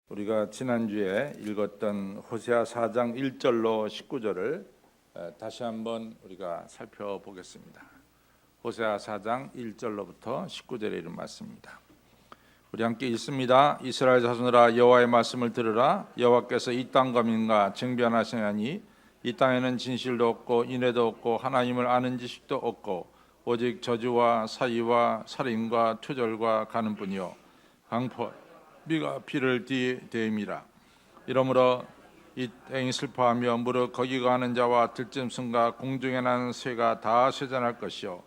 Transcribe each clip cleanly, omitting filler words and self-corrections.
우리가 지난주에 읽었던 호세아 4장 1절로 19절을 다시 한번 우리가 살펴보겠습니다. 호세아 4장 1절로부터 19절에 이른 말씀입니다. 우리 함께 읽습니다. 이스라엘 자손들아, 여호와의 말씀을 들으라. 여호와께서 이 땅 검인과 쟁변하시나니 이 땅에는 진실도 없고 인애도 없고 하나님을 아는 지식도 없고 오직 저주와 사위와 살인과 투절과 가늠뿐이요 강포 비가 피를 뒤대임이라. 이러므로 이 땅이 슬퍼하며 무릇 거기 가는 자와 들짐승과 공중에 나는 새가 다 쇠잔할 것이요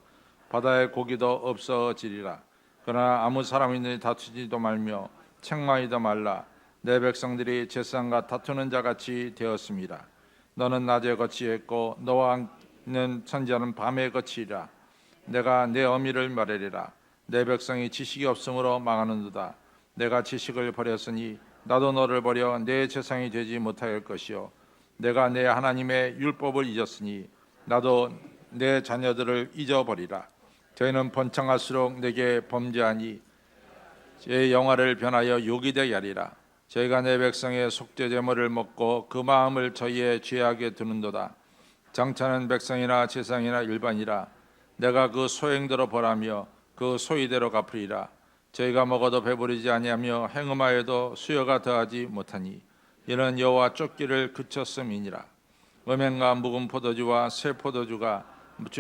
바다의 고기도 없어지리라. 그러나 아무 사람이 다투지도 말며 책망이도 말라. 내 백성들이 제사장과 다투는 자같이 되었습니다. 너는 낮에 거치했고 너와 있는 선지자는 밤에 거치리라. 내가 내 어미를 말하리라. 내 백성이 지식이 없으므로 망하는도다. 내가 지식을 버렸으니 나도 너를 버려 내 재상이 되지 못할 것이요 내가 내 하나님의 율법을 잊었으니 나도 내 자녀들을 잊어버리라. 저희는 번창할수록 내게 범죄하니 제 영화를 변하여 욕이 되게 하리라. 저희가 내 백성의 속죄 제물을 먹고 그 마음을 저희의 죄악에 두는도다. 장차는 백성이나 제상이나 일반이라. 내가 그 소행대로 벌하며 그 소위대로 갚으리라. 저희가 먹어도 배부르지 아니하며 행음하여도 수요가 더하지 못하니 이는 여호와 쫓기를 그쳤음이니라. 음행과 묵은 포도주와 새 포도주가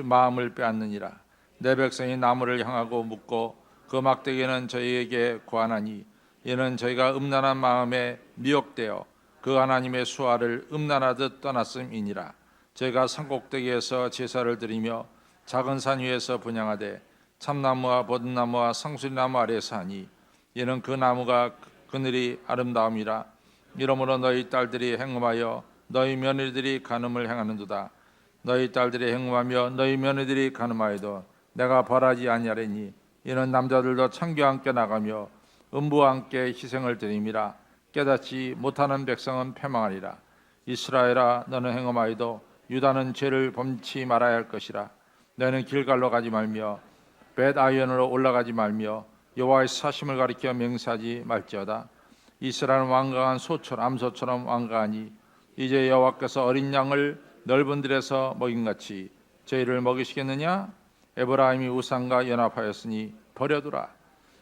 마음을 빼앗느니라. 내 백성이 나무를 향하고 묻고 그 막대기는 저희에게 고하나니 이는 저희가 음란한 마음에 미혹되어 그 하나님의 수화를 음란하듯 떠났음이니라. 저희가 산꼭대기에서 제사를 드리며 작은 산 위에서 분향하되 참나무와 버드나무와 상수리나무 아래에서 하니 이는 그 나무가 그늘이 아름다움이라. 이러므로 너희 딸들이 행음하여 너희 며느리들이 간음을 행하는도다. 너희 딸들이 행음하며 너희 며느리들이 간음하여도 내가 벌하지 아니하리니 이는 남자들도 창교와 함께 나가며 음부와 함께 희생을 드림이라. 깨닫지 못하는 백성은 패망하리라. 이스라엘아, 너는 행음하여도 유다는 죄를 범치 말아야 할 것이라. 너는 길갈로 가지 말며 벳아이언으로 올라가지 말며 여호와의 사심을 가리켜 맹세하지 말지어다. 이스라엘은 완강한 소처럼 암소처럼 완강하니 이제 여호와께서 어린 양을 넓은 들에서 먹인같이 저희를 먹이시겠느냐? 에브라임이 우상과 연합하였으니 버려두라.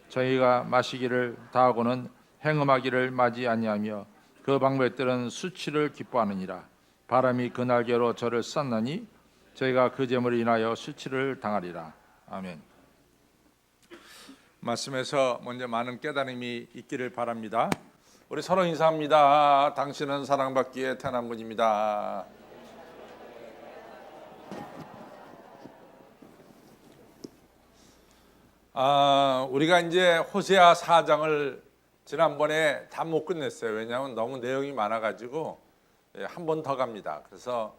저희가 마시기를 다하고는 행음하기를 맞이 아니하며 그 방백들은 수치를 기뻐하느니라. 바람이 그 날개로 저를 쌌나니 저희가 그 재물을 인하여 수치를 당하리라. 아멘. 말씀에서 먼저 많은 깨달음이 있기를 바랍니다. 우리 서로 인사합니다. 당신은 사랑받기에 태어난 분입니다. 우리가 이제 호세아 4장을 지난번에 다 못 끝냈어요. 왜냐하면 너무 내용이 많아가지고 한 번 더 갑니다. 그래서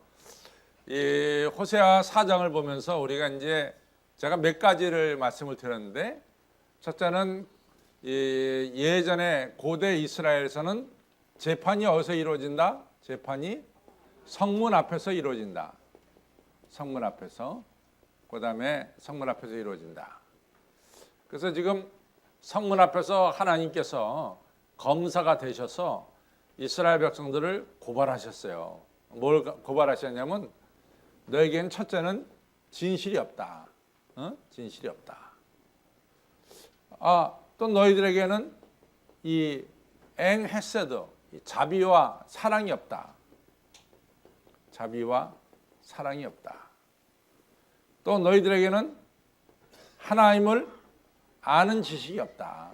이 호세아 4장을 보면서 우리가 이제 제가 몇 가지를 말씀을 드렸는데, 첫째는 예전에 고대 이스라엘에서는 재판이 어디서 이루어진다? 재판이 성문 앞에서 이루어진다. 성문 앞에서. 그 다음에 성문 앞에서 이루어진다. 그래서 지금 성문 앞에서 하나님께서 검사가 되셔서 이스라엘 백성들을 고발하셨어요. 뭘 고발하셨냐면 너에게는 첫째는 진실이 없다. 진실이 없다. 또 너희들에게는 이 엥헤세드, 자비와 사랑이 없다. 자비와 사랑이 없다. 또 너희들에게는 하나님을 아는 지식이 없다.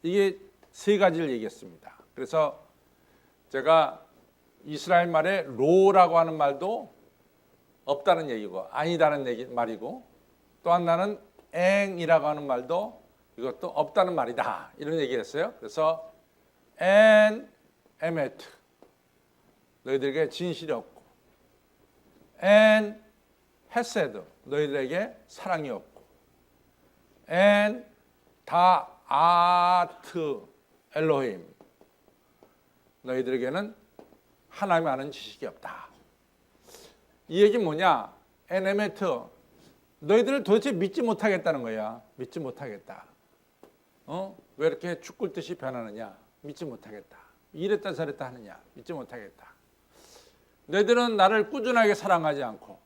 이게 세 가지를 얘기했습니다. 그래서 제가 이스라엘 말에 로라고 하는 말도 없다는 얘기고 아니다는 말이고, 또 하나는 엥이라고 하는 말도 이것도 없다는 말이다, 이런 얘기를 했어요. 그래서 엔 에메트, 너희들에게 진실이 없고, 엔 헤세드, 너희들에게 사랑이 없고, 엔 다아트 엘로힘, 너희들에게는 하나님 아는 지식이 없다. 이 얘기는 뭐냐? 엔 에메트, 너희들을 도대체 믿지 못하겠다는 거야. 믿지 못하겠다. 왜 이렇게 죽 굴듯이 변하느냐? 믿지 못하겠다. 이랬다 저랬다 하느냐? 믿지 못하겠다. 너희들은 나를 꾸준하게 사랑하지 않고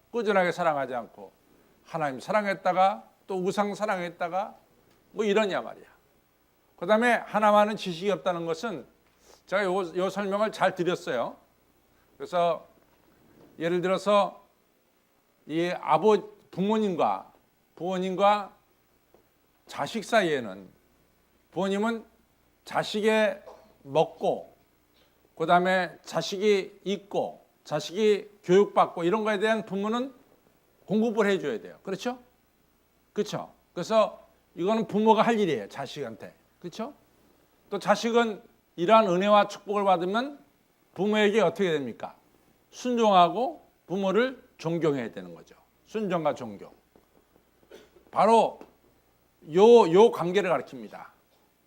하나님 사랑했다가 또 우상 사랑했다가 뭐 이러냐 말이야. 그 다음에 하나만은 지식이 없다는 것은 제가 요 설명을 잘 드렸어요. 그래서 예를 들어서 이 부모님과 자식 사이에는 부모님은 자식의 먹고 그 다음에 자식이 있고 자식이 교육받고 이런 거에 대한 부모는 공급을 해줘야 돼요. 그렇죠? 그렇죠? 그래서 이거는 부모가 할 일이에요. 자식한테. 그렇죠? 또 자식은 이러한 은혜와 축복을 받으면 부모에게 어떻게 됩니까? 순종하고 부모를 존경해야 되는 거죠. 순종과 존경. 바로 요 관계를 가리킵니다.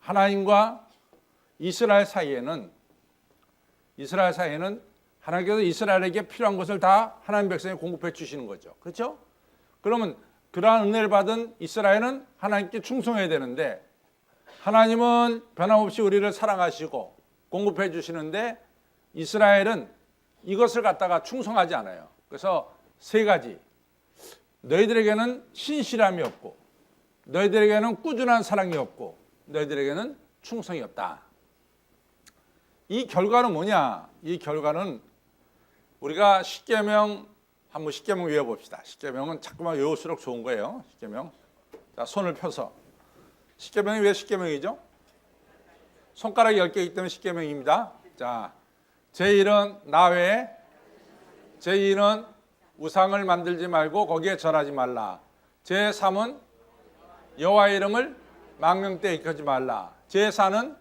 하나님과 이스라엘 사이에는 하나님께서 이스라엘에게 필요한 것을 다 하나님 백성에 공급해 주시는 거죠. 그렇죠? 그러면 그러한 은혜를 받은 이스라엘은 하나님께 충성해야 되는데 하나님은 변함없이 우리를 사랑하시고 공급해 주시는데 이스라엘은 이것을 갖다가 충성하지 않아요. 그래서 세 가지. 너희들에게는 신실함이 없고 너희들에게는 꾸준한 사랑이 없고 너희들에게는 충성이 없다. 이 결과는 뭐냐? 이 결과는 우리가 십계명 한번 십계명 외워봅시다. 십계명은 자꾸만 외울수록 좋은 거예요. 십계명. 자, 손을 펴서. 십계명이 왜 십계명이죠? 손가락이 10개이기 때문에 십계명입니다. 자, 제1은 나 외에 제2는 우상을 만들지 말고 거기에 절하지 말라. 제3은 여호와의 이름을 망명되이 일컫지 말라. 제4는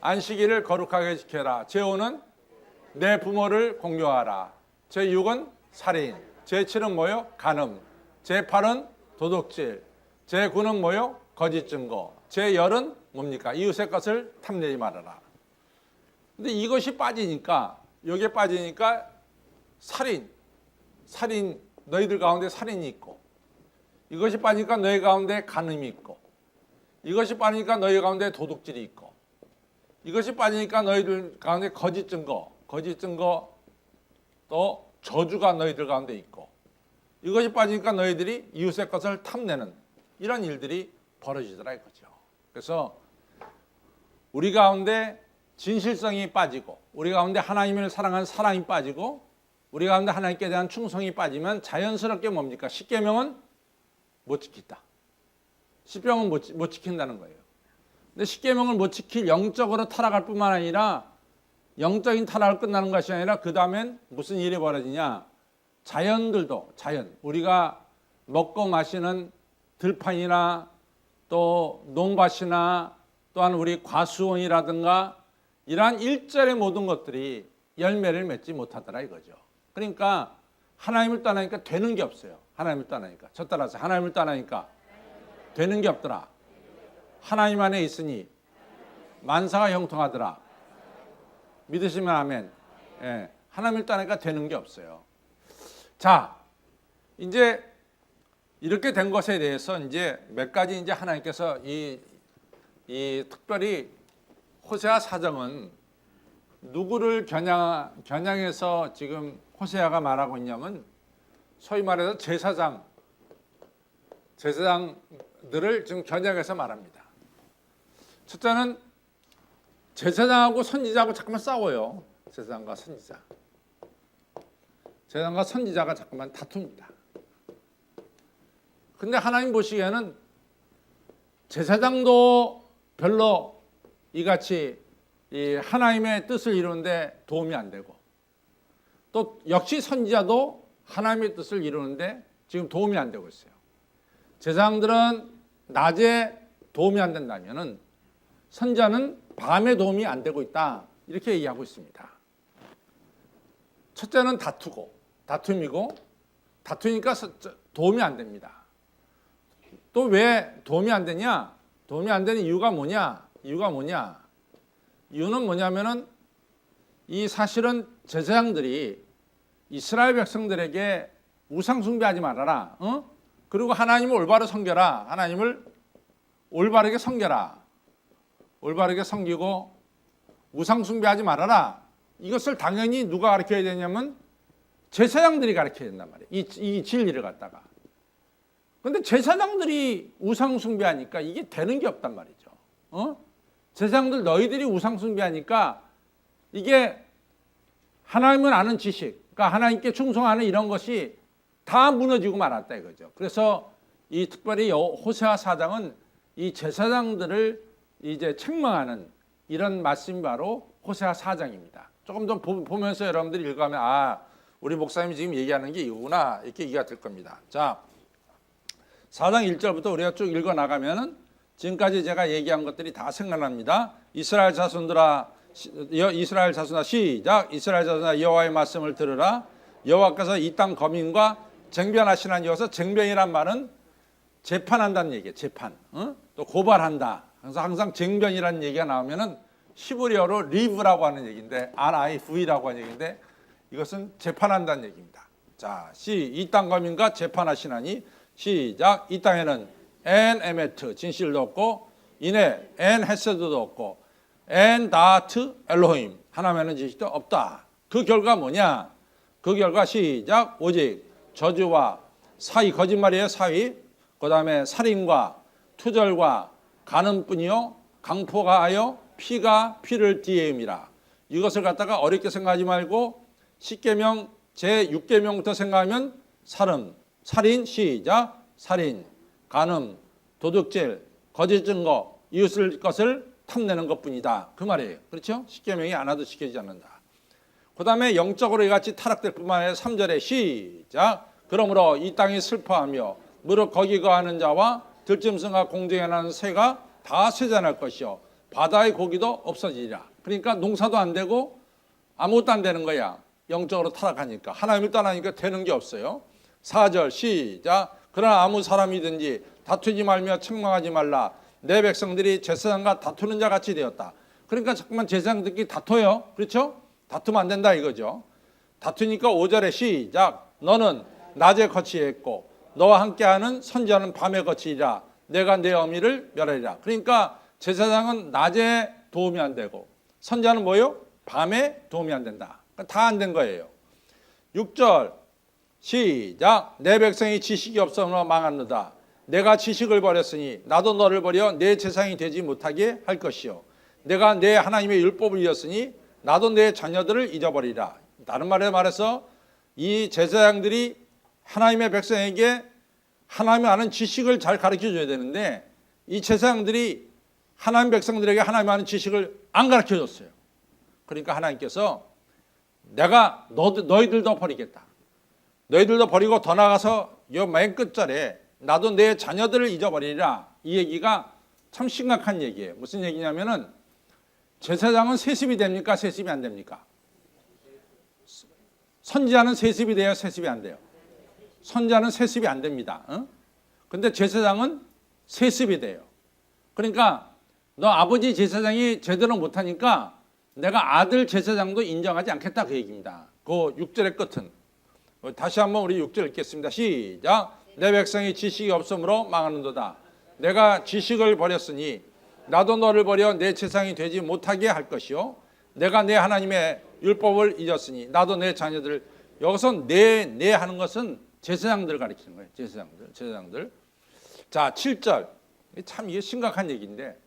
안식일을 거룩하게 지켜라. 제5는 내 부모를 공경하라. 제6은 살인. 제7은 뭐요? 간음. 제8은 도둑질. 제9는 뭐요? 거짓 증거. 제10은 뭡니까? 이웃의 것을 탐내지 말아라. 근데 이것이 빠지니까 여기에 빠지니까 살인 너희들 가운데 살인이 있고 이것이 빠지니까 너희 가운데 간음이 있고 이것이 빠지니까 너희 가운데 도둑질이 있고 이것이 빠지니까 너희들 가운데 거짓 증거 또 저주가 너희들 가운데 있고 이것이 빠지니까 너희들이 이웃의 것을 탐내는 이런 일들이 벌어지더라 이거죠. 그래서 우리 가운데 진실성이 빠지고 우리 가운데 하나님을 사랑하는 사랑이 빠지고 우리 가운데 하나님께 대한 충성이 빠지면 자연스럽게 뭡니까? 십계명은 못 지킨다. 십계명은 못 지킨다는 거예요. 근데 십계명을 못 지킬 영적으로 타락할 뿐만 아니라 영적인 타락을 끝나는 것이 아니라 그 다음엔 무슨 일이 벌어지냐? 자연 우리가 먹고 마시는 들판이나 또 논밭이나 또한 우리 과수원이라든가 이러한 일절의 모든 것들이 열매를 맺지 못하더라 이거죠. 그러니까 하나님을 떠나니까 되는 게 없어요. 하나님을 떠나니까. 저 따라서 하나님을 떠나니까 되는 게 없더라. 하나님 안에 있으니 만사가 형통하더라. 믿으시면 아멘. 예, 하나님을 떠나니까 되는 게 없어요. 자, 이제 이렇게 된 것에 대해서 이제 몇 가지 이제 하나님께서 이 특별히 호세아 사정은 누구를 겨냥해서 지금 호세아가 말하고 있냐면 소위 말해서 제사장들을 지금 겨냥해서 말합니다. 첫째는 제사장하고 선지자하고 자꾸만 싸워요. 제사장과 선지자가 자꾸만 다툽니다. 근데 하나님 보시기에는 제사장도 별로 이같이 이 하나님의 뜻을 이루는데 도움이 안 되고 또 역시 선지자도 하나님의 뜻을 이루는데 지금 도움이 안 되고 있어요. 제사장들은 낮에 도움이 안 된다면은 선지자는 밤에 도움이 안 되고 있다. 이렇게 얘기하고 있습니다. 첫째는 다툼이니까 도움이 안 됩니다. 또 왜 도움이 안 되냐? 도움이 안 되는 이유가 뭐냐? 이유는 뭐냐면은 이 사실은 제사장들이 이스라엘 백성들에게 우상 숭배하지 말아라. 그리고 하나님을 올바로 섬겨라. 하나님을 올바르게 섬기고 우상 숭배하지 말아라. 이것을 당연히 누가 가르쳐야 되냐면 제사장들이 가르쳐야 된단 말이에요. 이 진리를 갖다가. 근데 제사장들이 우상 숭배하니까 이게 되는 게 없단 말이죠. 제사장들 너희들이 우상 숭배하니까 이게 하나님을 아는 지식, 그러니까 하나님께 충성하는 이런 것이 다 무너지고 말았다 이거죠. 그래서 이 특별히 호세아 4장은 이 제사장들을 이제 책망하는 이런 말씀이 바로 호세아 4장입니다. 조금 더 보면서 여러분들이 읽어가면 우리 목사님이 지금 얘기하는 게 이거구나 이렇게 이해가 될 겁니다. 자, 4장 1절부터 우리가 쭉 읽어 나가면은 지금까지 제가 얘기한 것들이 다 생각납니다. 이스라엘 자손들아 시작. 이스라엘 자손아 여호와의 말씀을 들으라. 여호와께서 이 땅 거민과 쟁변하시나니 여기서 쟁변이란 말은 재판한다는 얘기예요. 재판. 또 고발한다. 그래서 항상 쟁변이라는 얘기가 나오면은 히브리어로 리브라고 하는 얘기인데 RIV라고 하는 얘기인데 이것은 재판한다는 얘기입니다. 자, 이 땅 거민과 재판하시나니 시작. 이 땅에는 엔 에메트 진실도 없고 이네 엔 헤세드도 없고 엔 다트 엘로힘 하나님의 지식도 없다. 그 결과 뭐냐? 그 결과 시작. 오직 저주와 사위, 거짓말이에요. 사위. 그 다음에 살인과 투절과 간음뿐이요 강포가 하여 피가 피를 뒤에임이라. 이것을 갖다가 어렵게 생각하지 말고 10계명 제6계명부터 생각하면 살인 시작. 살인, 간음, 도둑질, 거짓 증거, 이웃을 것을 탐내는 것뿐이다. 그 말이에요. 그렇죠? 10계명이 하나도 지켜지지 않는다. 그 다음에 영적으로 이같이 타락될 뿐만 아니라 3절에 시작. 그러므로 이 땅이 슬퍼하며 무릇 거기 거하는 자와 들짐승과 공중에 나는 새가 다 쇠잔할 것이요 바다의 고기도 없어지리라. 그러니까 농사도 안 되고 아무것도 안 되는 거야. 영적으로 타락하니까. 하나님을 떠나니까 되는 게 없어요. 4절 시작. 그러나 아무 사람이든지 다투지 말며 책망하지 말라. 내 백성들이 제사장과 다투는 자 같이 되었다. 그러니까 자꾸만 제사장들끼리 다퉈요. 그렇죠? 다투면 안 된다 이거죠. 다투니까 5절에 시작. 너는 낮에 거치했고 너와 함께하는 선지자는 밤에 거치리라. 내가 내 어미를 멸하리라. 그러니까 제사장은 낮에 도움이 안 되고 선지자는 뭐요? 밤에 도움이 안 된다. 다 안 된 거예요. 6절 시작. 내 백성이 지식이 없어서 망하노다. 내가 지식을 버렸으니 나도 너를 버려 내 제사장이 되지 못하게 할 것이요 내가 내 하나님의 율법을 잃었으니 나도 내 자녀들을 잊어버리라. 다른 말에 말해서 이 제사장들이 하나님의 백성에게 하나님을 아는 지식을 잘 가르쳐줘야 되는데 이 제사장들이 하나님 백성들에게 하나님을 아는 지식을 안 가르쳐줬어요. 그러니까 하나님께서 내가 너희들도 버리겠다. 너희들도 버리고 더 나가서 요 맨 끝절에 나도 내 자녀들을 잊어버리리라. 이 얘기가 참 심각한 얘기예요. 무슨 얘기냐면은 제사장은 세습이 됩니까? 세습이 안 됩니까? 선지자는 세습이 돼요? 세습이 안 돼요? 선지자는 세습이 안 됩니다. 근데 제사장은 세습이 돼요. 그러니까 너 아버지 제사장이 제대로 못하니까 내가 아들 제사장도 인정하지 않겠다 그 얘기입니다. 그 6절의 끝은. 다시 한번 우리 6절 읽겠습니다. 시작. 내 백성이 지식이 없으므로 망하는도다. 내가 지식을 버렸으니 나도 너를 버려 내 제사장이 되지 못하게 할 것이요 내가 내 하나님의 율법을 잊었으니 나도 내 자녀들. 여기서 내 하는 것은 제사장들을 가리키는 거예요. 제사장들. 자, 7절. 참 이게 심각한 얘기인데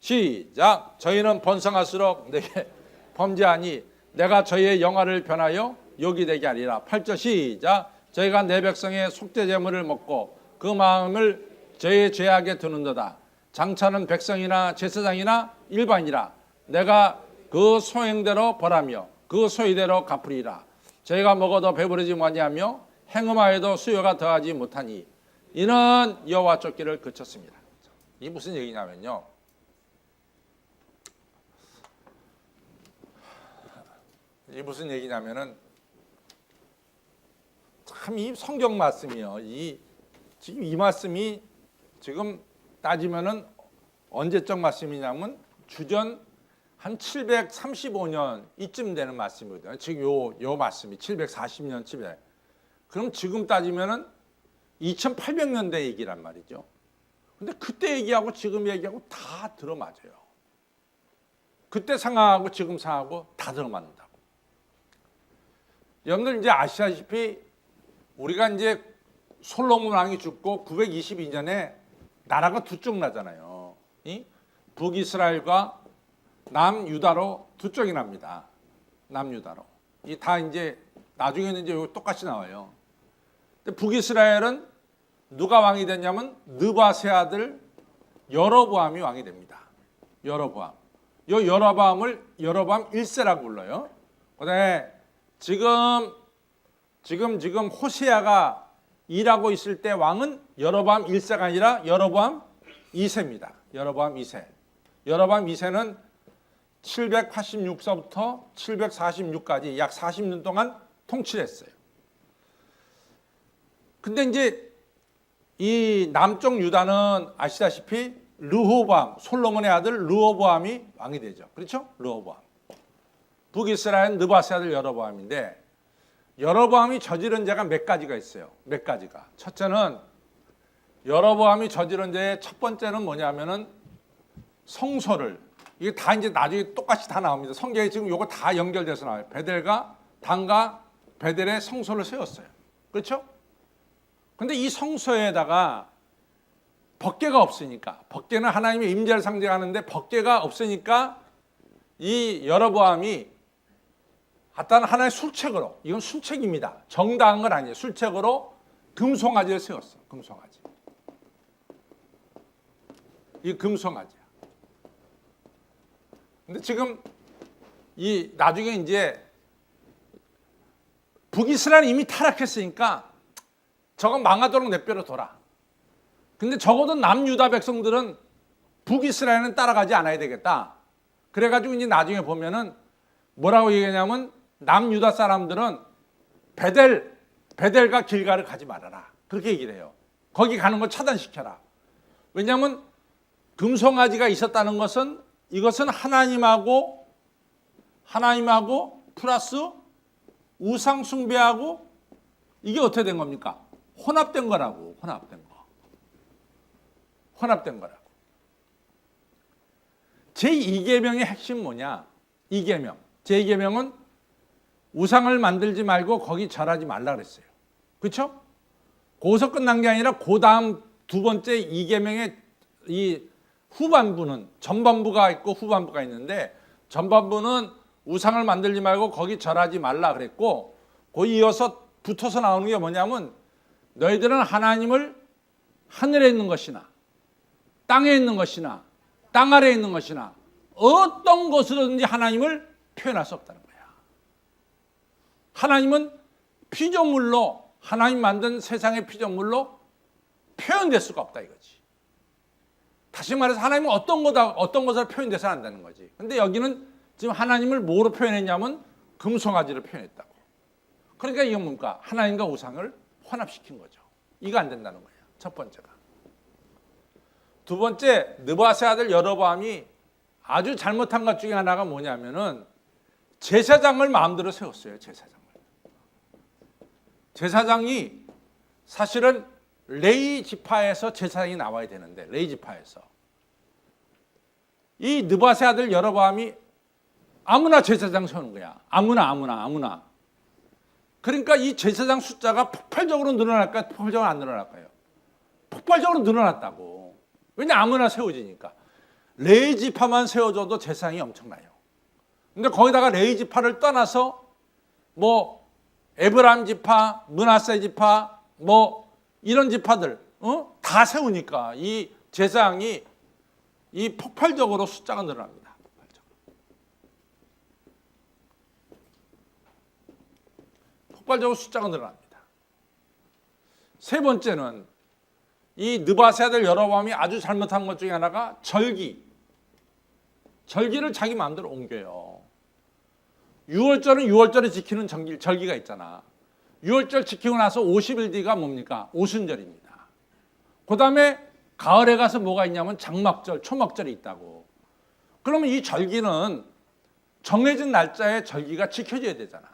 시작. 저희는 번성할수록 내게 범죄하니 내가 저희의 영화를 변하여 욕이 되게 하리라. 8절 시작. 저희가 내 백성의 속죄 제물을 먹고 그 마음을 저희의 죄악에 두는도다. 장차는 백성이나 제사장이나 일반이라 내가 그 소행대로 벌하며 그 소위대로 갚으리라. 저희가 먹어도 배부르지 못하며 행음하여도 수요가 더하지 못하니 이는 여호와 쫓기를 그쳤습니다. 이게 무슨 얘기냐면요. 이게 무슨 얘기냐면은 참 이 성경 말씀이요. 지금 이 말씀이 지금 따지면은 언제적 말씀이냐면 주전 한 735년 이쯤 되는 말씀이거든요. 지금 요 말씀이 740년 700. 그럼 지금 따지면은 2800년대 얘기란 말이죠. 근데 그때 얘기하고 지금 얘기하고 다 들어맞아요. 그때 상하고 지금 상하고 다 들어맞는다고. 여러분들 이제 아시다시피 우리가 이제 솔로몬 왕이 죽고 922년에 나라가 두 쪽 나잖아요. 북이스라엘과 남유다로 두 쪽이 납니다. 남유다로. 이 다 이제 나중에는 이제 여기 똑같이 나와요. 근데 북이스라엘은 누가 왕이 됐냐면 느바세 아들 여로보암이 왕이 됩니다. 여로보암. 요 여로보암을 여로보암 1세라고 불러요. 그다음에 지금 호세아가 일하고 있을 때 왕은 여로보암 1세가 아니라 여로보암 2세입니다. 여로보암 2세. 여로보암 2세는 786서부터 746까지 약 40년 동안 통치를 했어요. 근데 이제 이 남쪽 유다는 아시다시피 르호보암, 솔로몬의 아들 르호보암이 왕이 되죠. 그렇죠? 르호보암. 북이스라엘은 느바세 아들 여로보암인데 여로보암이 저지른 죄가 몇 가지가 있어요. 몇 가지가. 첫째는 여로보암이 저지른 죄의 첫 번째는 뭐냐면은 성소를, 이게 다 이제 나중에 똑같이 다 나옵니다. 성경에 지금 요거 다 연결돼서 나와요. 베델과 단과 베델의 성소를 세웠어요. 그렇죠? 근데 이 성소에다가 법궤가 없으니까, 법궤는 하나님의 임재를 상징하는데 법궤가 없으니까 이 여로보암이 갖다는 하나의 술책으로, 이건 술책입니다. 정당한 건 아니에요. 술책으로 금송아지를 세웠어. 금송아지. 이 금송아지야. 근데 지금 이 나중에 이제 북이스라엘은 이미 타락했으니까 저건 망하도록 내버려 둬라. 근데 적어도 남유다 백성들은 북이스라엘은 따라가지 않아야 되겠다. 그래가지고 이제 나중에 보면은 뭐라고 얘기하냐면 남유다 사람들은 베델과 길가를 가지 말아라. 그렇게 얘기를 해요. 거기 가는 거 차단시켜라. 왜냐하면 금송아지가 있었다는 것은 이것은 하나님하고 플러스 우상 숭배하고 이게 어떻게 된 겁니까? 혼합된 거라고. 혼합된 거라고. 제2계명의 핵심 뭐냐? 2계명. 제2계명은 우상을 만들지 말고 거기 절하지 말라 그랬어요. 그렇죠? 거기서 끝난 게 아니라 그 다음 두 번째 2계명의 이 후반부는 전반부가 있고 후반부가 있는데 전반부는 우상을 만들지 말고 거기 절하지 말라 그랬고 그 이어서 붙어서 나오는 게 뭐냐면 너희들은 하나님을 하늘에 있는 것이나 땅에 있는 것이나 땅 아래에 있는 것이나 어떤 것으로든지 하나님을 표현할 수 없다는 거야. 하나님은 피조물로, 하나님 만든 세상의 피조물로 표현될 수가 없다 이거지. 다시 말해서 하나님은 어떤 것으로 표현돼서 한다는 거지. 근데 여기는 지금 하나님을 뭐로 표현했냐면 금송아지를 표현했다고. 그러니까 이건 뭡니까? 하나님과 우상을 혼합시킨 거죠. 이거 안 된다는 거예요. 첫 번째가. 두 번째, 느바세 아들 여로보암이 아주 잘못한 것 중에 하나가 뭐냐면은 제사장을 마음대로 세웠어요. 제사장이 사실은 레위 지파에서 제사장이 나와야 되는데 레위 지파에서 이 느바세 아들 여로보암이 아무나 제사장 세우는 거야. 아무나. 그러니까 이 제사장 숫자가 폭발적으로 늘어날까요? 폭발적으로 안 늘어날까요? 폭발적으로 늘어났다고. 왜냐 아무나 세워지니까. 레위 지파만 세워줘도 제사장이 엄청나요. 근데 거기다가 레위 지파를 떠나서 뭐 에브라임 지파, 므낫세 지파, 뭐 이런 지파들 다 세우니까 이 제사장이 이 폭발적으로 숫자가 늘어납니다. 폭발적으로 숫자가 늘어납니다. 세 번째는 이 느바세 아들 여로보암이 아주 잘못한 것 중에 하나가 절기를 자기 마음대로 옮겨요. 6월절은 6월절에 지키는 절기가 있잖아. 6월절 지키고 나서 50일 뒤가 뭡니까? 오순절입니다. 그 다음에 가을에 가서 뭐가 있냐면 장막절, 초막절이 있다고. 그러면 이 절기는 정해진 날짜에 절기가 지켜져야 되잖아.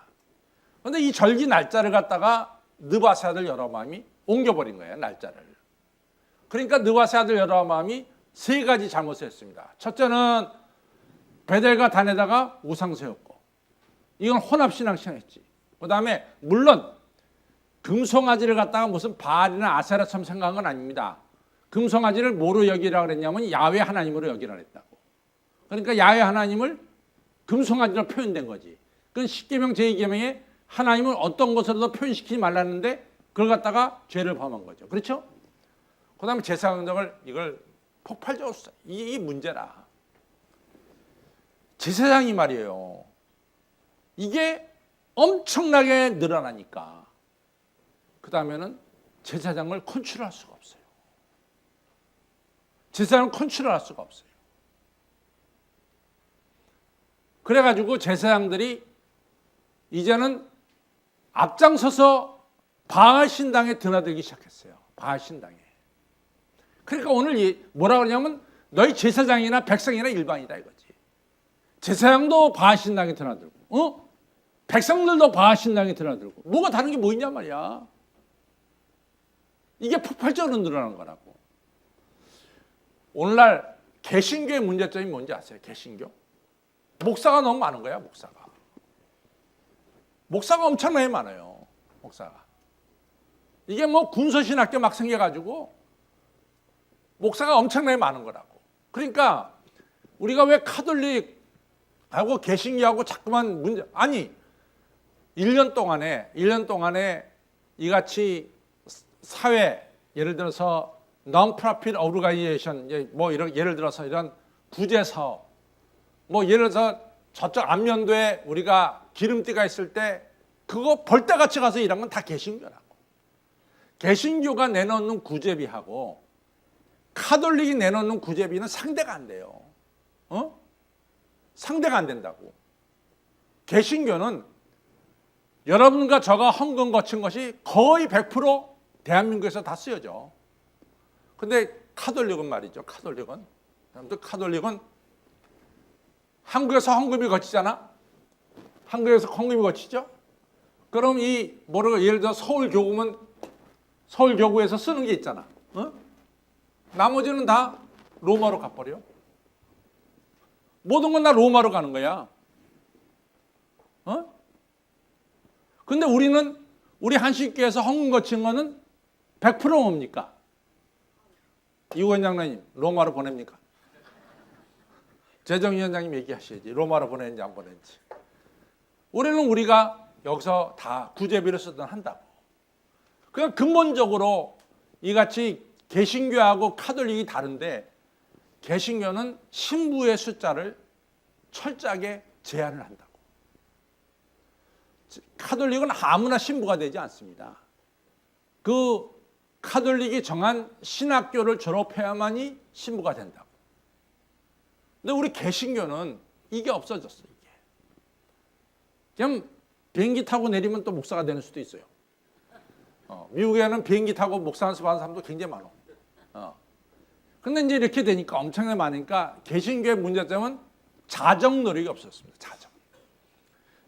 그런데 이 절기 날짜를 갖다가 느바세 아들 여로보암이 옮겨버린 거예요. 날짜를. 그러니까 느바세 아들 여로보암이 세 가지 잘못을 했습니다. 첫째는 베델과 단에다가 우상 세웠고, 이건 혼합신앙했지. 그 다음에 물론 금송아지를 갖다가 무슨 바알이나 아세라처럼 생각한 건 아닙니다. 금송아지를 뭐로 여기라 그랬냐면 야훼 하나님으로 여기라 그랬다고. 그러니까 야훼 하나님을 금송아지로 표현된 거지. 그건 10계명 제2계명에 하나님을 어떤 것으로도 표현시키지 말라는데 그걸 갖다가 죄를 범한 거죠. 그렇죠? 그 다음에 제사장을 이걸 폭발적으로 써. 이게 문제라. 제사장이 말이에요. 이게 엄청나게 늘어나니까 그 다음에는 제사장을 컨트롤할 수가 없어요. 제사장을 컨트롤할 수가 없어요. 그래가지고 제사장들이 이제는 앞장서서 바알 신당에 드나들기 시작했어요. 바알 신당에. 그러니까 오늘 뭐라 그러냐면 너희 제사장이나 백성이나 일반이다 이거지. 제사장도 바알 신당에 드나들고, 백성들도 바알 신당에 드나들고, 뭐가 다른 게 뭐 있냐 말이야. 이게 폭발적으로 늘어난 거라고. 오늘날 개신교의 문제점이 뭔지 아세요? 개신교? 목사가 너무 많은 거야, 목사가. 목사가 엄청나게 많아요, 목사가. 이게 뭐 군서신학교 막 생겨가지고 목사가 엄청나게 많은 거라고. 그러니까 우리가 왜 카톨릭하고 개신교하고 자꾸만 문제, 아니 1년 동안에 이같이 사회, 예를 들어서 non-profit organization, 뭐 이런 예를 들어서 이런 구제 사업, 뭐 예를 들어서 저쪽 안면도에 우리가 기름띠가 있을 때 그거 벌떼같이 가서 일한 건 다 개신교라고. 개신교가 내놓는 구제비하고 카톨릭이 내놓는 구제비는 상대가 안 돼요. 상대가 안 된다고. 개신교는 여러분과 저가 헌금 거친 것이 거의 100% 대한민국에서 다 쓰여져. 근데 카톨릭은 말이죠. 카톨릭은 한국에서 헌금이 거치잖아. 한국에서 헌금이 거치죠. 그럼 예를 들어 서울교구에서 쓰는 게 있잖아. 나머지는 다 로마로 가버려. 모든 건 다 로마로 가는 거야. 근데 우리 한식교에서 헌금 거친 거는 100% 뭡니까? 이우원 장로님, 로마로 보냅니까? 재정위원장님 얘기하셔야지. 로마로 보내는지 안 보내는지. 우리가 여기서 다 구제비를 쓰든 한다고. 그냥 근본적으로 이같이 개신교하고 카톨릭이 다른데 개신교는 신부의 숫자를 철저하게 제한을 한다고. 카톨릭은 아무나 신부가 되지 않습니다. 그 카톨릭이 정한 신학교를 졸업해야만이 신부가 된다고. 근데 우리 개신교는 이게 없어졌어, 이게. 그냥 비행기 타고 내리면 또 목사가 되는 수도 있어요. 미국에는 비행기 타고 목사 연습 하는 사람도 굉장히 많아. 근데 이제 이렇게 되니까 엄청나게 많으니까 개신교의 문제점은 자정 노력이 없었습니다. 자정.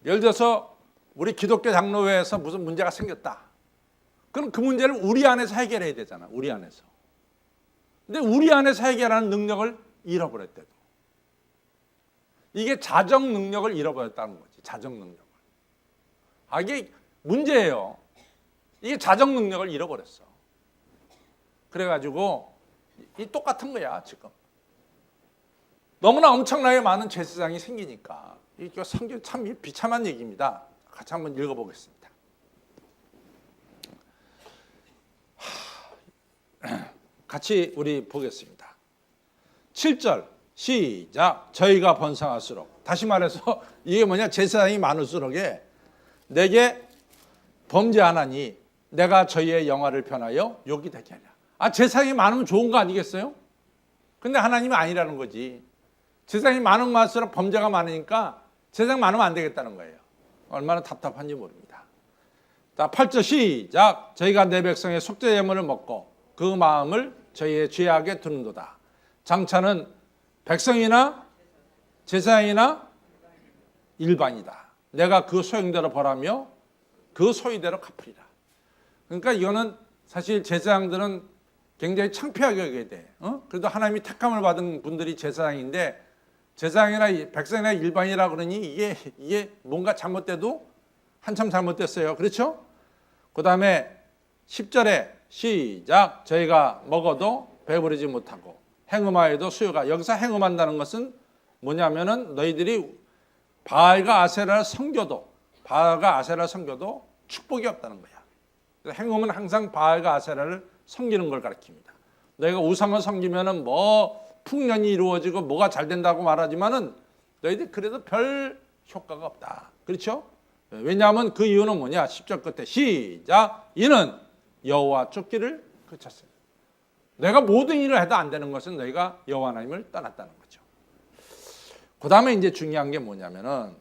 예를 들어서 우리 기독교 장로회에서 무슨 문제가 생겼다. 그럼 그 문제를 우리 안에서 해결해야 되잖아. 우리 안에서. 근데 우리 안에서 해결하는 능력을 잃어버렸대도. 이게 자정 능력을 잃어버렸다는 거지. 자정 능력을. 이게 문제예요. 이게 자정 능력을 잃어버렸어. 그래가지고 이 똑같은 거야 지금. 너무나 엄청나게 많은 제사장이 생기니까 이게 성경 참 비참한 얘기입니다. 같이 한번 읽어보겠습니다. 같이 우리 보겠습니다. 7절 시작. 저희가 번성할수록, 다시 말해서 이게 뭐냐, 제사장이 많을수록에 내게 범죄하나니 내가 저희의 영화를 변하여 욕이 되게 하랴. 제사장이 많으면 좋은 거 아니겠어요? 근데 하나님이 아니라는 거지. 제사장이 많은 것일수록 범죄가 많으니까 제사장 많으면 안 되겠다는 거예요. 얼마나 답답한지 모릅니다. 자, 8절 시작. 저희가 내 백성의 속죄 예물을 먹고 그 마음을 저희의 죄악에 두는도다. 장차는 백성이나 제사장이나 일반이다. 내가 그 소용대로 벌하며 그 소위대로 갚으리라. 그러니까 이거는 사실 제사장들은 굉장히 창피하게 여겨야 돼. 그래도 하나님이 택함을 받은 분들이 제사장인데 제사장이나 백성이나 일반이라 그러니 이게 뭔가 잘못돼도 한참 잘못됐어요. 그렇죠? 그 다음에 10절에 시작. 저희가 먹어도 배부르지 못하고 행음하여도 수요가, 여기서 행음한다는 것은 뭐냐면은 너희들이 바알과 아세라를 섬겨도 축복이 없다는 거야. 그래서 행음은 항상 바알과 아세라를 섬기는 걸 가리킵니다. 너희가 우상을 섬기면은 뭐 풍년이 이루어지고 뭐가 잘 된다고 말하지만은 너희들 그래도 별 효과가 없다. 그렇죠? 왜냐하면 그 이유는 뭐냐? 10절 끝에 시작. 이는 여호와 쫓기를 그쳤습니다. 내가 모든 일을 해도 안 되는 것은 너희가 여호와 하나님을 떠났다는 거죠. 그 다음에 이제 중요한 게 뭐냐면은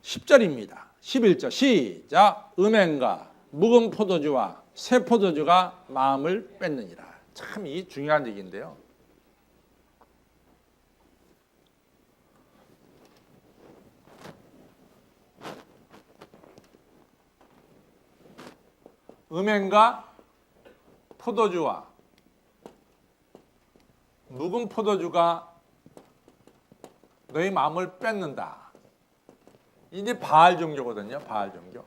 10절입니다. 11절 시작. 음행과 묵은 포도주와 새 포도주가 마음을 뺏느니라. 참 이 중요한 얘기인데요. 음행과 포도주와 묵은 포도주가 너희 마음을 뺏는다. 이제 바알 종교거든요. 바알 종교.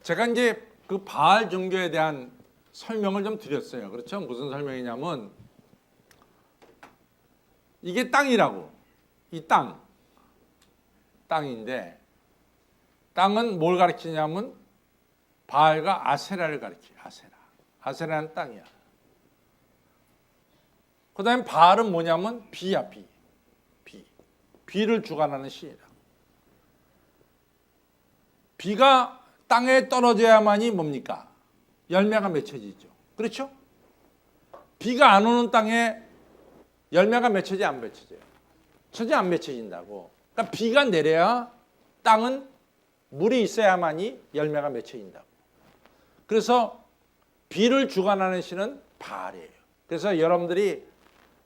제가 이제 그 바알 종교에 대한 설명을 좀 드렸어요. 그렇죠? 무슨 설명이냐면 이게 땅이라고. 이 땅인데 땅은 뭘 가리키냐면 바알과 아세라를 가리켜요. 아세라는 땅이야. 그 다음에 바알은 뭐냐면 비야. 비를 주관하는 신이다. 비가 땅에 떨어져야만이 뭡니까? 열매가 맺혀지죠. 그렇죠? 비가 안 오는 땅에 열매가 맺혀지 안 맺혀져요? 전혀 안 맺혀진다고. 그러니까 비가 내려야 땅은 물이 있어야만이 열매가 맺혀진다고. 그래서 비를 주관하는 신은 바알이에요. 그래서 여러분들이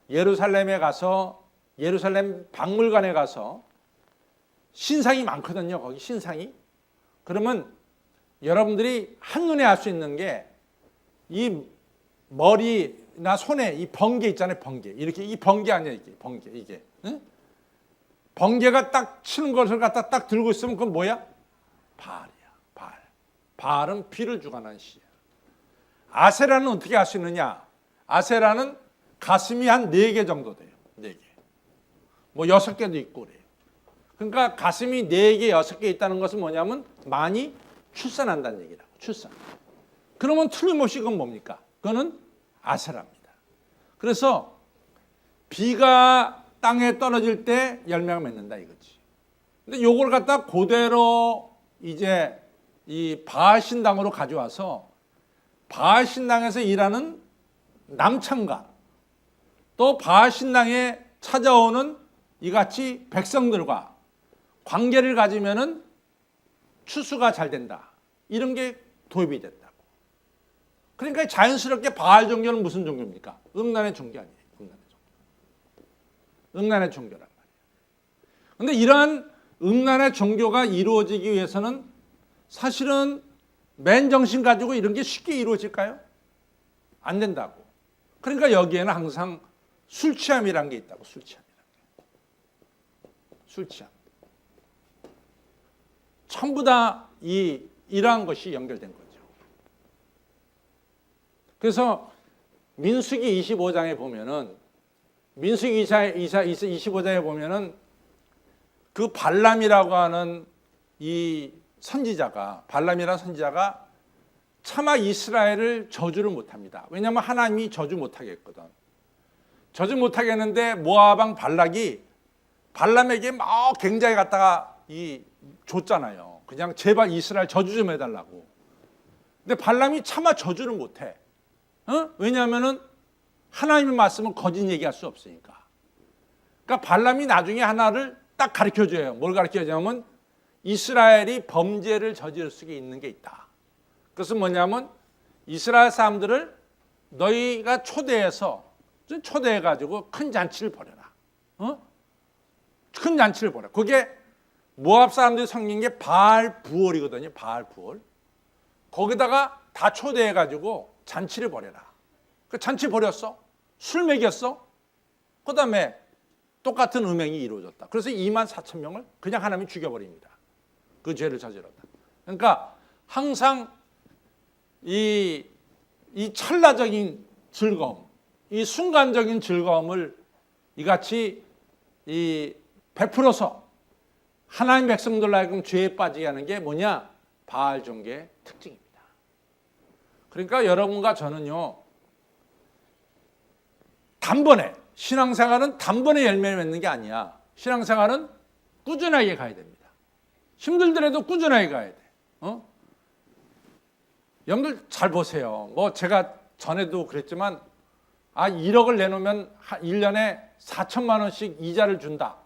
예루살렘에 가서 예루살렘 박물관에 가서 신상이 많거든요. 거기 신상이. 그러면 여러분들이 한눈에 알 수 있는 게 이 머리나 손에 이 번개 있잖아요. 번개. 이렇게 이 번개 아니야. 이게 번개. 이게. 응? 번개가 딱 치는 것을 갖다 딱 들고 있으면 그건 뭐야? 바알이야. 바알. 바알은 비를 주관하는 신이야. 아세라는 어떻게 알 수 있느냐? 아세라는 가슴이 한 4개 정도 돼요. 4개. 뭐 6개도 있고 그래요. 그러니까 가슴이 4개, 6개 있다는 것은 뭐냐면 많이 출산한다는 얘기라고. 출산. 그러면 틀림없이 그건 뭡니까? 그거는 아세라입니다. 그래서 비가 땅에 떨어질 때 열매가 맺는다 이거지. 근데 요걸 갖다 그대로 이제 이 바알 신당으로 가져와서 바알 신당에서 일하는 남창과 또 바알 신당에 찾아오는 이같이 백성들과 관계를 가지면은 추수가 잘 된다. 이런 게 도입이 됐다고. 그러니까 자연스럽게 바알 종교는 무슨 종교입니까? 음란의 종교 아니에요. 음란의 종교란 말이에요. 그런데 이러한 음란의 종교가 이루어지기 위해서는 사실은 맨정신 가지고 이런 게 쉽게 이루어질까요? 안 된다고. 그러니까 여기에는 항상 술 취함이라는 게 있다고. 술 취함. 전부 다 이러한 것이 연결된 거죠. 그래서 민수기 25장에 보면은 민수기 25장에 보면은 그 발람이라고 하는 이 선지자가 발람이라는 선지자가 차마 이스라엘을 저주를 못합니다. 왜냐하면 하나님이 저주 못하게 했거든. 저주 못하게 했는데 모압 왕 발락이 발람에게 막 굉장히 갖다가 줬잖아요. 그냥 제발 이스라엘 저주 좀 해달라고. 근데 발람이 차마 저주를 못해. 왜냐하면은 하나님의 말씀은 거짓 얘기할 수 없으니까. 그러니까 발람이 나중에 하나를 딱 가르쳐줘요. 뭘 가르쳐주냐면 이스라엘이 범죄를 저지를 수가 있는 게 있다. 그것은 뭐냐면 이스라엘 사람들을 너희가 초대해가지고 큰 잔치를 벌여라. 큰 잔치를 벌여. 그게 모압 사람들이 섬긴 게 바알 부올이거든요. 바알 부올. 거기다가 다 초대해가지고 잔치를 벌여라. 그 잔치 벌였어. 술 먹였어. 그다음에 똑같은 음행이 이루어졌다. 그래서 2만 4천 명을 그냥 하나님이 죽여버립니다. 그 죄를 저질렀다. 그러니까 항상 이 찰나적인 즐거움, 이 순간적인 즐거움을 이같이 베풀어서 하나님 백성들로 하여금 죄에 빠지게 하는 게 뭐냐? 바알 종교의 특징입니다. 그러니까 여러분과 저는요, 단번에 신앙생활은 단번에 열매를 맺는 게 아니야. 신앙생활은 꾸준하게 가야 됩니다. 힘들더라도 꾸준하게 가야 돼. 여러분들 잘 보세요. 뭐 제가 전에도 그랬지만 1억을 내놓으면 1년에 4천만 원씩 이자를 준다.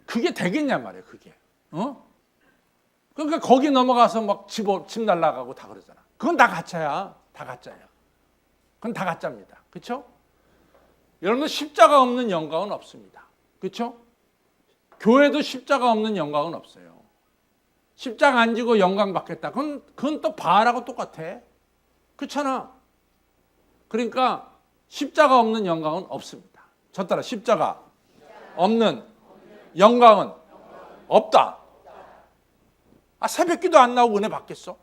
그게 되겠냐 말이에요. 그게. 그러니까 거기 넘어가서 막 집 날라가고 다 그러잖아. 그건 다 가짜야. 다 가짜야. 그건 다 가짜입니다. 그렇죠? 여러분들 십자가 없는 영광은 없습니다. 그렇죠? 교회도 십자가 없는 영광은 없어요. 십자가 안 지고 영광 받겠다. 그건 또 바알하고 똑같아. 그렇잖아. 그러니까 십자가 없는 영광은 없습니다. 저 따라 십자가 없는 영광은 없다. 새벽기도 안 나오고 은혜 받겠어?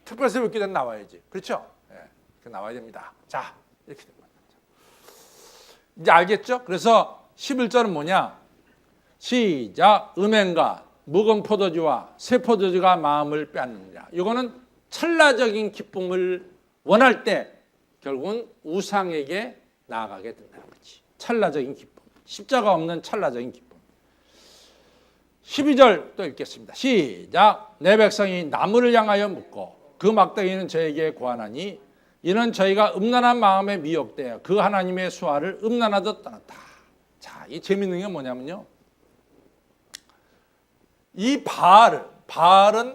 특별 새벽기도는 나와야지. 그렇죠? 네, 나와야 됩니다. 자, 이렇게 됩니다. 이제 알겠죠? 그래서 11절은 뭐냐? 시작. 음행과 묵은 포도주와 새 포도주가 마음을 빼앗느니라. 이거는 찰나적인 기쁨을 원할 때 결국은 우상에게 나아가게 된다는 거지. 찰나적인 기쁨. 십자가 없는 찰나적인 기쁨. 12절 또 읽겠습니다. 시작. 내 백성이 나무를 향하여 묻고 그 막대기는 저에게 고하나니 이는 저희가 음란한 마음에 미혹되어 그 하나님의 수화를 음란하듯 떠났다. 자, 이 재밌는 게 뭐냐면요. 이 바알은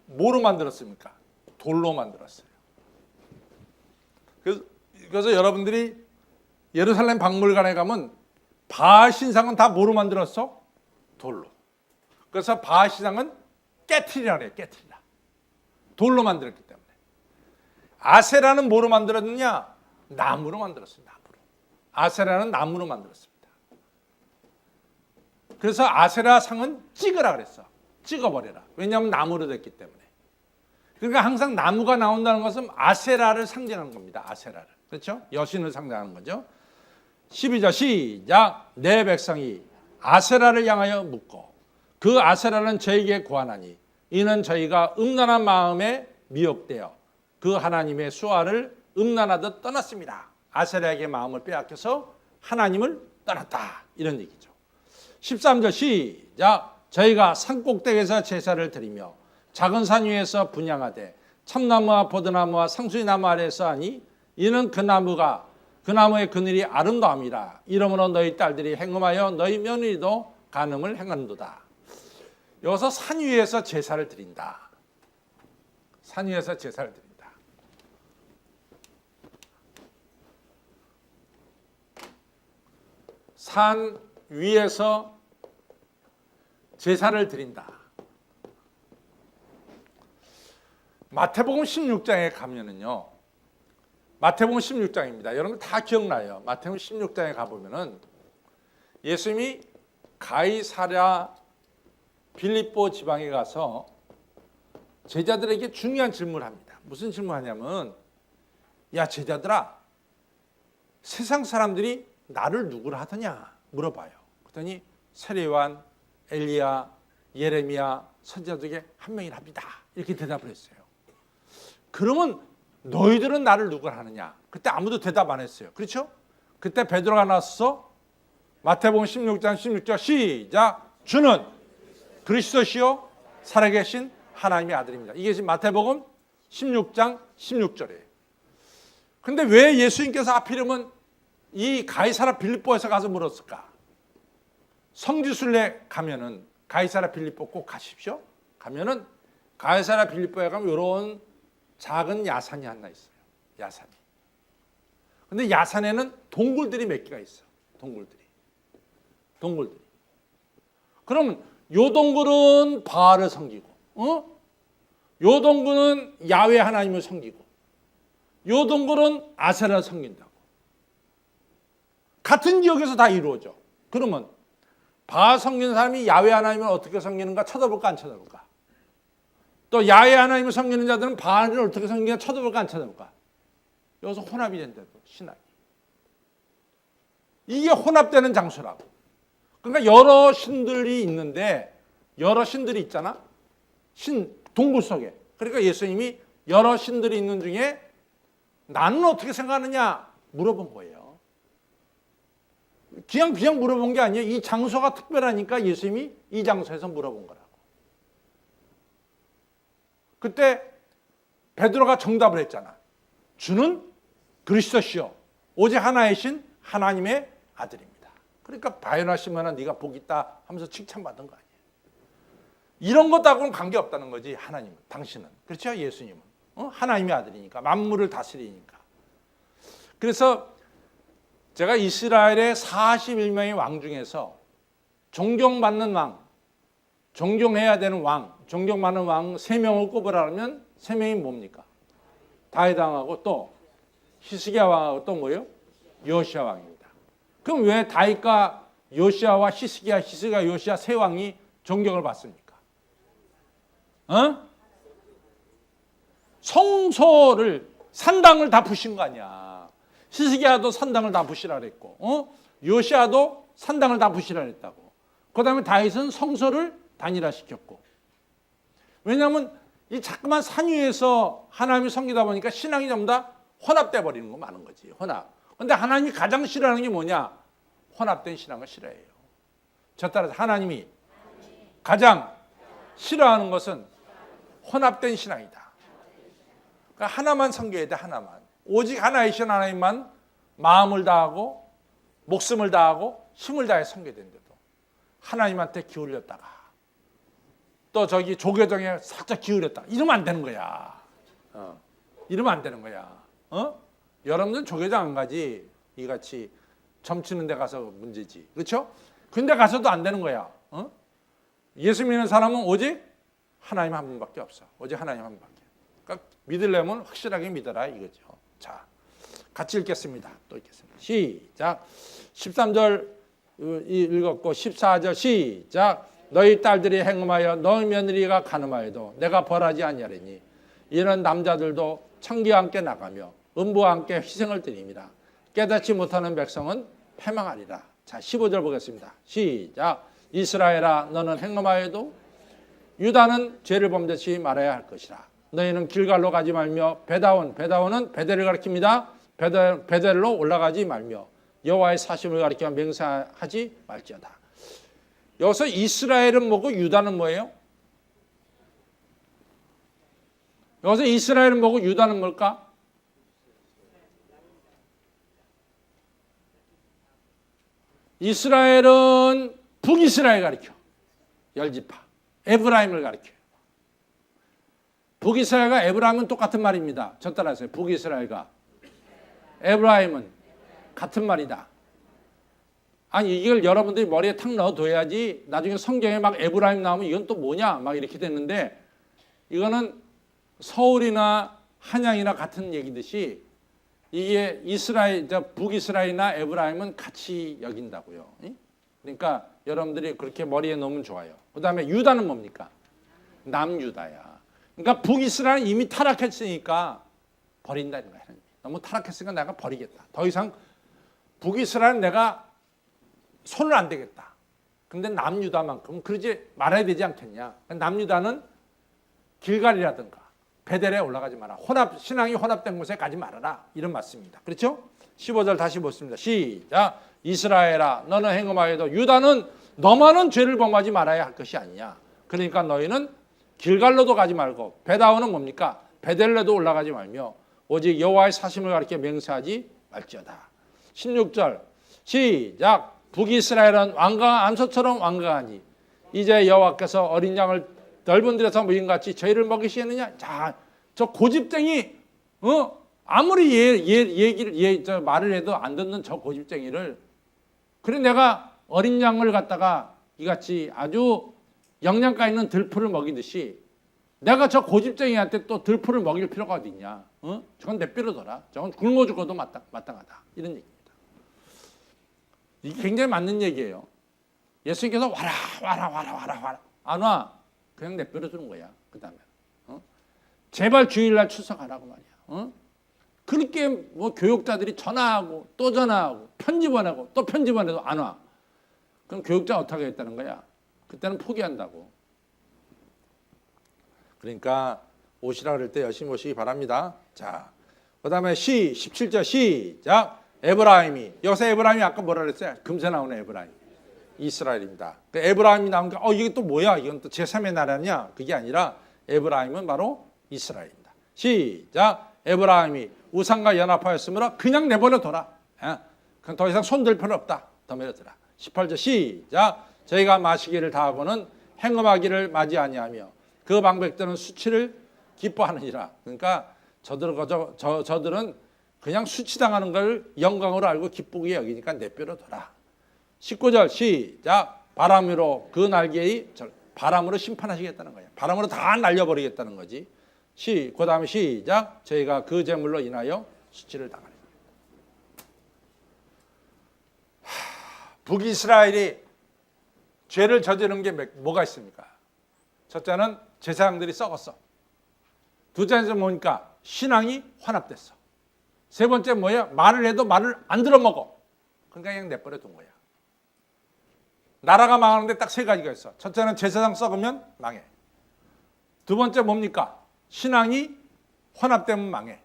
뭐로 만들었습니까? 돌로 만들었어요. 그래서 여러분들이 예루살렘 박물관에 가면 바알 신상은 다 뭐로 만들었어? 돌로. 그래서 바알 신상은 깨트리라 그래요. 깨트리라. 돌로 만들었기 때문에. 아세라는 뭐로 만들었느냐? 나무로 만들었어요. 나무로. 아세라는 나무로 만들었습니다. 그래서 아세라 상은 찍으라 그랬어. 찍어버려라. 왜냐하면 나무로 됐기 때문에. 그러니까 항상 나무가 나온다는 것은 아세라를 상징하는 겁니다. 아세라를. 그렇죠? 여신을 상징하는 거죠. 12절 시작. 내 백성이 아세라를 향하여 묻고 그 아세라는 저에게 구하나니 이는 저희가 음란한 마음에 미혹되어 그 하나님의 수화를 음란하듯 떠났습니다. 아세라에게 마음을 빼앗겨서 하나님을 떠났다. 이런 얘기죠. 13절 시작. 저희가 산꼭대기에서 제사를 드리며 작은 산 위에서 분향하되 참나무와 포도나무와 상수리나무 아래에서 하니 이는 그 나무의 그늘이 아름다움이라. 이러므로 너희 딸들이 행음하여 너희 며느리도 간음을 행한도다. 여기서 산 위에서 제사를 드린다. 산 위에서 제사를 드린다. 산 위에서 제사를 드린다. 마태복음 16장에 가면은요. 마태복음 16장입니다. 여러분 다 기억나요. 마태복음 16장에 가보면은 예수님이 가이사랴 빌립보 지방에 가서 제자들에게 중요한 질문을 합니다. 무슨 질문을 하냐면, 야 제자들아, 세상 사람들이 나를 누구라 하더냐 물어봐요. 그랬더니 세례요한, 엘리야, 예레미야 선지자 중에 한 명이랍니다. 이렇게 대답을 했어요. 그러면 너희들은 나를 누구라 하느냐? 그때 아무도 대답 안 했어요. 그렇죠? 그때 베드로가 나서서 마태복음 16장 16절 시작. 주는 그리스도시요 살아계신 하나님의 아들입니다. 이게 지금 마태복음 16장 16절이에요. 근데 왜 예수님께서 하필이면 이 가이사랴 빌립보에서 가서 물었을까? 성지순례 가면은 가이사랴 빌립보 꼭 가십시오. 가면은 가이사랴 빌립보에 가면 이런 작은 야산이 하나 있어요. 야산이. 근데 야산에는 동굴들이 몇 개가 있어. 동굴들이. 그러면 요 동굴은 바알을 섬기고, 요 동굴은 야훼 하나님을 섬기고, 요 동굴은 아세라를 섬긴다고. 같은 지역에서 다 이루어져. 그러면 바알 섬기는 사람이 야훼 하나님을 어떻게 섬기는가 쳐다볼까 안 쳐다볼까? 또 야훼 하나님을 섬기는 자들은 바알을 어떻게 섬기는가 쳐다볼까 안 쳐다볼까? 여기서 혼합이 된다고, 신학이. 이게 혼합되는 장소라고. 그러니까 여러 신들이 있는데, 여러 신들이 있잖아? 동굴 속에. 그러니까 예수님이 여러 신들이 있는 중에 나는 어떻게 생각하느냐 물어본 거예요. 그냥 물어본 게 아니에요. 이 장소가 특별하니까 예수님이 이 장소에서 물어본 거라고. 그때 베드로가 정답을 했잖아. 주는 그리스도시요 오직 하나의 신 하나님의 아들입니다. 그러니까 바요나시면은 네가 복 있다 하면서 칭찬받은 거 아니에요. 이런 것하고는 관계없다는 거지. 하나님은, 당신은. 그렇죠? 예수님은 하나님의 아들이니까, 만물을 다스리니까. 그래서 제가 이스라엘의 41명의 왕 중에서 존경받는 왕, 존경해야 되는 왕, 존경받는 왕 3명을 꼽으라면 3명이 뭡니까? 다윗 왕하고 또 히스기야 왕하고 또 뭐예요? 요시야 왕입니다. 그럼 왜 다윗과 요시야와 히스기야, 요시야 세 왕이 존경을 받습니까? 성소를, 산당을 다 부신 거 아니야. 히스기야도 산당을 다 부시라 그랬고, 요시야도 산당을 다 부시라 그랬다고. 그 다음에 다윗은 성소를 단일화시켰고. 왜냐하면 이 자꾸만 산 위에서 하나님을 섬기다 보니까 신앙이 전부 다 혼합돼 버리는 거 많은 거지. 혼합. 근데 하나님이 가장 싫어하는 게 뭐냐? 혼합된 신앙을 싫어해요. 저 따라서 하나님이 가장 싫어하는 것은 혼합된 신앙이다. 그러니까 하나만 섬겨야 돼. 하나만. 오직 하나이신 하나님만 마음을 다하고 목숨을 다하고 힘을 다해 섬겨야 되는데도 하나님한테 기울였다가 또 저기 조계종에 살짝 기울였다. 이러면 안 되는 거야. 이러면 안 되는 거야. 여러분들은 조계종 안 가지. 이같이 점치는 데 가서 문제지. 그렇죠? 근데 가서도 안 되는 거야. 예수 믿는 사람은 오직 하나님 한 분밖에 없어. 오직 하나님 한 분밖에. 그러니까 믿으려면 확실하게 믿어라 이거죠. 자, 같이 읽겠습니다. 또 읽겠습니다. 시작. 13절 읽었고 14절 시작. 너희 딸들이 행음하여 너희 며느리가 간음하여도 내가 벌하지 아니하리니 이런 남자들도 청기와 함께 나가며 음부와 함께 희생을 드립니다. 깨닫지 못하는 백성은 패망하리라. 자, 15절 보겠습니다. 시작. 이스라엘아 너는 행음하여도 유다는 죄를 범죄치 말아야 할 것이라. 너희는 길갈로 가지 말며 베다온은 베델을 가리킵니다. 베델로 올라가지 말며 여호와의 사심을 가리켜 맹세하지 말지어다. 여기서 이스라엘은 뭐고 유다는 뭐예요? 여기서 이스라엘은 뭐고 유다는 뭘까? 이스라엘은 북이스라엘 가리켜. 열지파. 에브라임을 가리켜요. 북이스라엘과 에브라임은 똑같은 말입니다. 저 따라하세요. 북이스라엘과 에브라임은 같은 말이다. 아니 이걸 여러분들이 머리에 탁 넣어둬야지 나중에 성경에 막 에브라임 나오면 이건 또 뭐냐 막 이렇게 됐는데 이거는 서울이나 한양이나 같은 얘기듯이 이게 이스라엘, 북이스라엘이나 에브라임은 같이 여긴다고요. 그러니까 여러분들이 그렇게 머리에 넣으면 좋아요. 그 다음에 유다는 뭡니까? 남유다야. 그러니까 북이스라엘은 이미 타락했으니까 버린다는 거야. 너무 타락했으니까 내가 버리겠다. 더 이상 북이스라엘은 내가 손을 안 대겠다. 근데 남유다만큼 그러지 말아야 되지 않겠냐. 남유다는 길갈이라든가 베델에 올라가지 마라. 신앙이 혼합된 곳에 가지 말아라. 이런 말씀입니다. 그렇죠? 15절 다시 보겠습니다. 시작. 이스라엘아 너는 행음하여도 유다는 너만은 죄를 범하지 말아야 할 것이 아니냐. 그러니까 너희는 길갈로도 가지 말고 베다온은 뭡니까? 베델레도 올라가지 말며 오직 여호와의 사심을 가리켜 맹세하지 말지어다. 16절 시작. 북이스라엘은 완강한 암소처럼 완강하니 이제 여호와께서 어린 양을 넓은 들에서 모임같이 저희를 먹이시느냐. 자, 저 고집쟁이 아무리 얘기를 말을 해도 안 듣는 저 고집쟁이를 그래 내가 어린 양을 갖다가 이같이 아주 영양가 있는 들풀을 먹이듯이 내가 저 고집쟁이한테 또 들풀을 먹일 필요가 어디 있냐? 어? 저건 내버려 둬라. 저건 굶어 죽어도 마땅하다. 이런 얘기입니다. 이게 굉장히 맞는 얘기예요. 예수님께서 와라 안 와. 그냥 내버려 두는 거야. 그다음에 제발 주일날 출석하라고 말이야. 그렇게 뭐 교육자들이 전화하고 또 전화하고 편지 보내고 또 편지 보내도 안 와. 그럼 교육자 어떻게 하겠다는 거야? 그때는 포기한다고. 그러니까 오시라 그럴 때 열심히 오시기 바랍니다. 자, 그다음에 17절 시작. 에브라임이, 여기서 에브라임이 아까 뭐라 그랬어요? 금세 나오는 에브라임. 이스라엘입니다. 그 에브라임이 나온 게 이게 또 뭐야? 이건 또 제3의 나라냐? 그게 아니라 에브라임은 바로 이스라엘입니다. 시작. 에브라임이 우상과 연합하였으므로 그냥 내버려둬라. 그냥 더 이상 손들 필요 없다. 더 내버려둬라. 18절 시작. 저희가 마시기를 다하고는 행음하기를 맞이 아니하며 그 방백들은 수치를 기뻐하느니라. 그러니까 저들은 그냥 수치당하는 걸 영광으로 알고 기쁘게 여기니까 내버려둬라. 19절 시작. 바람으로 그 날개의 바람으로 심판하시겠다는 거예요. 바람으로 다 날려버리겠다는 거지. 그 다음에 시작. 저희가 그 재물로 인하여 수치를 당하리라. 북이스라엘이 죄를 저지른 게 뭐가 있습니까? 첫째는 제사장들이 썩었어. 둘째는 뭐니까 신앙이 환합됐어. 세 번째 뭐야? 말을 해도 말을 안 들어먹어. 그러니까 그냥 내버려 둔 거야. 나라가 망하는데 딱 세 가지가 있어. 첫째는 제사장 썩으면 망해. 두 번째 뭡니까? 신앙이 환합되면 망해.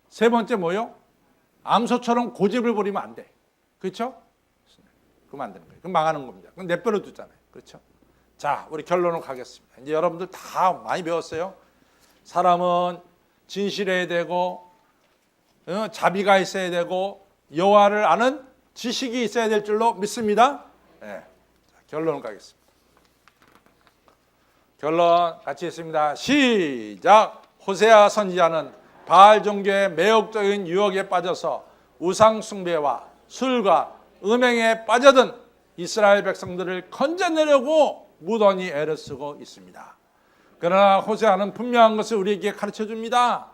세 번째 뭐요? 암소처럼 고집을 부리면 안 돼. 그렇죠? 그러면 안 되는 거예요. 그럼 망하는 겁니다. 그럼 내버려 두잖아요. 그렇죠? 자, 우리 결론으로 가겠습니다. 이제 여러분들 다 많이 배웠어요. 사람은 진실해야 되고 자비가 있어야 되고 여호와를 아는 지식이 있어야 될 줄로 믿습니다. 네. 자, 결론을 가겠습니다. 결론 같이 했습니다. 시작. 호세아 선지자는 바알 종교의 매혹적인 유혹에 빠져서 우상 숭배와 술과 음행에 빠져든 이스라엘 백성들을 건져내려고 무던히 애를 쓰고 있습니다. 그러나 호세아는 분명한 것을 우리에게 가르쳐 줍니다.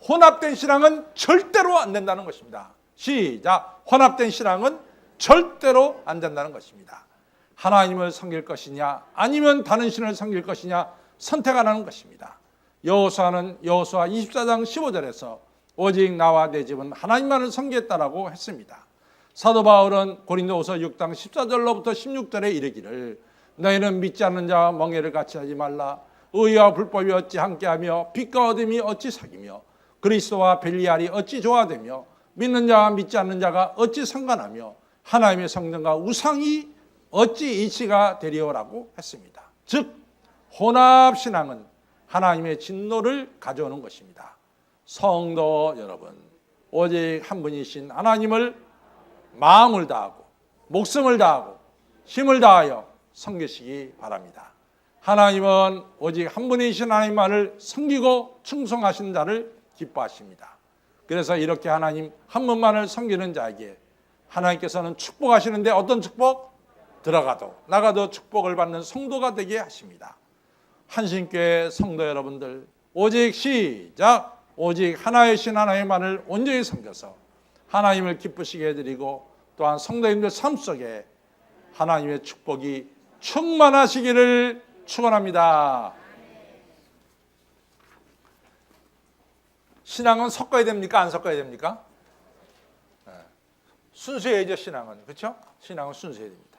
혼합된 신앙은 절대로 안 된다는 것입니다. 시작. 혼합된 신앙은 절대로 안 된다는 것입니다. 하나님을 섬길 것이냐 아니면 다른 신을 섬길 것이냐 선택하라는 것입니다. 여호수아는 여호수아 24장 15절에서 오직 나와 내 집은 하나님만을 섬기겠다라고 했습니다. 사도 바울은 고린도후서 6장 14절로부터 16절에 이르기를 너희는 믿지 않는 자와 멍에를 같이 하지 말라. 의와 불법이 어찌 함께하며 빛과 어둠이 어찌 사귀며 그리스도와 벨리알이 어찌 조화되며 믿는 자와 믿지 않는 자가 어찌 상관하며 하나님의 성전과 우상이 어찌 이치가 되리오라고 했습니다. 즉 혼합신앙은 하나님의 진노를 가져오는 것입니다. 성도 여러분, 오직 한 분이신 하나님을 마음을 다하고 목숨을 다하고 힘을 다하여 섬기시기 바랍니다. 하나님은 오직 한 분이신 하나님만을 섬기고 충성하신 자를 기뻐하십니다. 그래서 이렇게 하나님 한 분만을 섬기는 자에게 하나님께서는 축복하시는데 어떤 축복? 들어가도 나가도 축복을 받는 성도가 되게 하십니다. 한신교회 성도 여러분들, 오직 시작. 오직 하나의 신 하나님만을 온전히 섬겨서 하나님을 기쁘시게 해드리고 또한 성도님들 삶 속에 하나님의 축복이 충만하시기를 축원합니다. 신앙은 섞어야 됩니까? 안 섞어야 됩니까? 순수해야죠. 신앙은. 그렇죠? 신앙은 순수해야 됩니다.